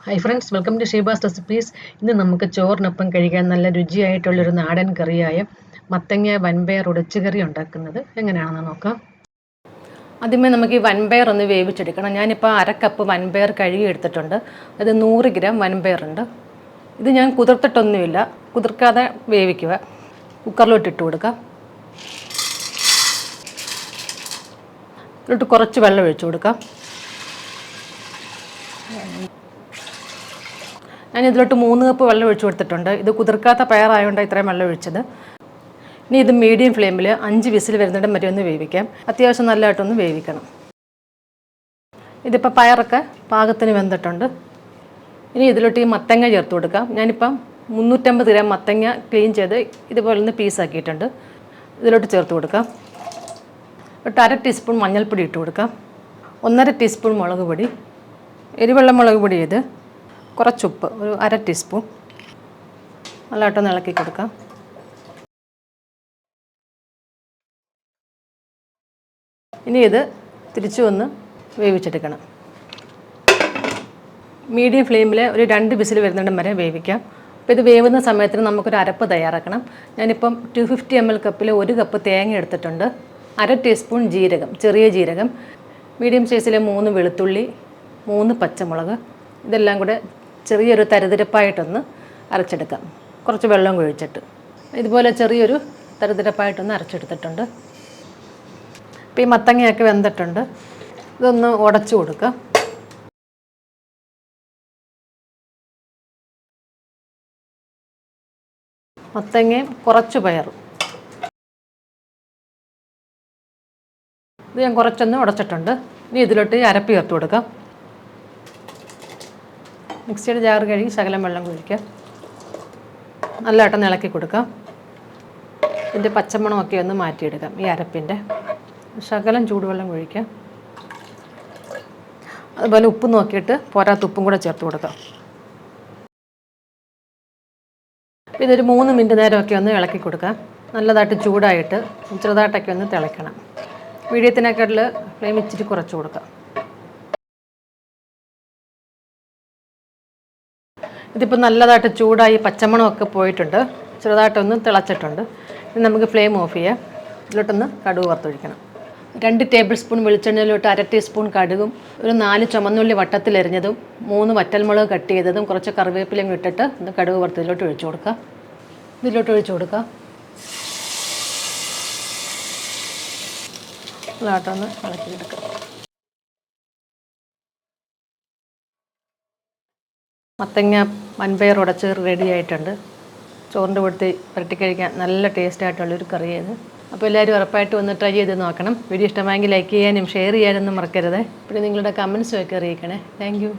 Hi friends, welcome to Sheeba's recipes. ഇന്ന് നമുക്ക് ചോറിനൊപ്പം കഴിക്കാൻ നല്ല രുചിയായിട്ടുള്ളൊരു നാടൻ കറിയായ മത്തങ്ങ വൻപയർ ഉടച്ചുകറി ഉണ്ടാക്കുന്നത് എങ്ങനെയാണെന്ന് നോക്കാം. ആദ്യമേ നമുക്ക് ഈ വൻപയർ ഒന്ന് വേവിച്ചെടുക്കണം. ഞാനിപ്പോൾ 1/2 കപ്പ് വൻപയർ കഴുകി എടുത്തിട്ടുണ്ട്. അത് 100 ഗ്രാം വൻപയറുണ്ട്. ഇത് ഞാൻ കുതിർത്തിട്ടൊന്നുമില്ല, കുതിർക്കാതെ വേവിക്കുക. കുക്കറിലോട്ട് ഇട്ട് കൊടുക്കാം. ഇതിലോട്ട് കുറച്ച് വെള്ളം ഒഴിച്ചു കൊടുക്കാം. ഞാൻ ഇതിലോട്ട് 3 കപ്പ് വെള്ളം ഒഴിച്ചു കൊടുത്തിട്ടുണ്ട്. ഇത് കുതിർക്കാത്ത പയറായതുകൊണ്ട് ഇത്രയും വെള്ളം ഒഴിച്ചത്. ഇനി ഇത് മീഡിയം ഫ്ലെയിമിൽ 5 വിസിൽ വരുന്നിടം വരെ ഒന്ന് വേവിക്കാം. അത്യാവശ്യം നല്ലതായിട്ടൊന്ന് വേവിക്കണം. ഇതിപ്പോൾ പയറൊക്കെ പാകത്തിന് വെന്തിട്ടുണ്ട്. ഇനി ഇതിലോട്ട് ഈ മത്തങ്ങ ചേർത്ത് കൊടുക്കാം. ഞാനിപ്പം 350 ഗ്രാം മത്തങ്ങ ക്ലീൻ ചെയ്ത് ഇതുപോലെ ഒന്ന് പീസാക്കിയിട്ടുണ്ട്. ഇതിലോട്ട് ചേർത്ത് കൊടുക്കാം. ഒരു 1/2 ടീസ്പൂൺ മഞ്ഞൾപ്പൊടി ഇട്ട് കൊടുക്കാം. 1/2 ടീസ്പൂൺ മുളക് പൊടി, എരിവെള്ള മുളക് പൊടി. ഇത് കുറച്ചുപ്പ്, ഒരു 1/2 ടീസ്പൂൺ. നല്ലതായിട്ടൊന്ന് ഇളക്കി കൊടുക്കാം. ഇനി ഇത് തിരിച്ചു വന്ന് വേവിച്ചെടുക്കണം. മീഡിയം ഫ്ലെയിമിൽ ഒരു 2 വിസിൽ വരുന്നിടം വരെ വേവിക്കാം. അപ്പോൾ ഇത് വേവുന്ന സമയത്തിന് നമുക്കൊരു അരപ്പ് തയ്യാറാക്കണം. ഞാനിപ്പം 250 ml കപ്പിൽ 1 കപ്പ് തേങ്ങ എടുത്തിട്ടുണ്ട്. 1/2 ടീസ്പൂൺ ജീരകം, ചെറിയ ജീരകം, മീഡിയം സൈസിലെ 3 വെളുത്തുള്ളി, 3 പച്ചമുളക്, ഇതെല്ലാം കൂടെ ചെറിയൊരു തരിതരപ്പായിട്ടൊന്ന് അരച്ചെടുക്കാം. കുറച്ച് വെള്ളം ഒഴിച്ചിട്ട് ഇതുപോലെ ചെറിയൊരു തരിതരപ്പായിട്ടൊന്ന് അരച്ചെടുത്തിട്ടുണ്ട്. ഇപ്പോൾ ഈ മത്തങ്ങയൊക്കെ വെന്തിട്ടുണ്ട്. ഇതൊന്ന് ഉടച്ചു കൊടുക്കുക. മത്തങ്ങയും കുറച്ച് പയറും ഇത് ഞാൻ കുറച്ചൊന്ന് ഉടച്ചിട്ടുണ്ട്. ഇനി ഇതിലോട്ട് അരപ്പ് ചേർത്ത് കൊടുക്കാം. മിക്സിയുടെ ജാർ കഴുകി ശകലം വെള്ളം ഒഴിക്കുക. നല്ലതായിട്ടൊന്ന് ഇളക്കി കൊടുക്കാം. ഇതിൻ്റെ പച്ചമണമൊക്കെ ഒന്ന് മാറ്റിയെടുക്കാം. ഈ അരപ്പിൻ്റെ ശകലം ചൂടുവെള്ളം ഒഴിക്കാം. അതുപോലെ ഉപ്പ് നോക്കിയിട്ട് പോരാത്ത ഉപ്പും കൂടെ ചേർത്ത് കൊടുക്കാം. ഇതൊരു 3 മിനിറ്റ് നേരമൊക്കെ ഒന്ന് ഇളക്കി കൊടുക്കാം. നല്ലതായിട്ട് ചൂടായിട്ട് ചെറുതായിട്ടൊക്കെ ഒന്ന് തിളയ്ക്കണം. മീഡിയത്തിനേക്കാട്ടിൽ ഫ്ലെയിം ഇച്ചിരി കുറച്ച് കൊടുക്കാം. ഇതിപ്പോൾ നല്ലതായിട്ട് ചൂടായി പച്ചമണമൊക്കെ പോയിട്ടുണ്ട്. ചെറുതായിട്ടൊന്ന് തിളച്ചിട്ടുണ്ട്. ഇനി നമുക്ക് ഫ്ലെയിം ഓഫ് ചെയ്യാം. ഇതിലോട്ടൊന്ന് കടുക് വറുത്തൊഴിക്കണം. 2 ടേബിൾ സ്പൂൺ വെളിച്ചെണ്ണയിലോട്ട് 1/2 ടീസ്പൂൺ കടുകും, ഒരു 4 ചുമന്നുള്ളി വട്ടത്തിലെരിഞ്ഞതും, 3 വറ്റൽമുളക് കട്ട് ചെയ്തതും, കുറച്ച് കറിവേപ്പിലയും ഇട്ടിട്ട് ഒന്ന് കടുക് വറുത്ത് ഇതിലോട്ട് ഒഴിച്ചു കൊടുക്കാം. ഇതിലോട്ട് ഒഴിച്ചു കൊടുക്കാം. നല്ലതായിട്ടൊന്ന് ഇളക്കിയെടുക്കാം. മത്തങ്ങ വൻപയർ ഉടച്ച് റെഡി ആയിട്ടുണ്ട്. ചോറിൻ്റെ കൂട്ടത്തിൽ പുരട്ടി കഴിക്കാൻ നല്ല ടേസ്റ്റ് ആയിട്ടുള്ളൊരു കറിയത്. അപ്പോൾ എല്ലാവരും ഉറപ്പായിട്ട് ഒന്ന് ട്രൈ ചെയ്ത് നോക്കണം. വീഡിയോ ഇഷ്ടമായെങ്കിൽ ലൈക്ക് ചെയ്യാനും ഷെയർ ചെയ്യാനൊന്നും മറക്കരുത്. പിന്നെ നിങ്ങളുടെ കമൻസും ഒക്കെ അറിയിക്കണേ. Thank you.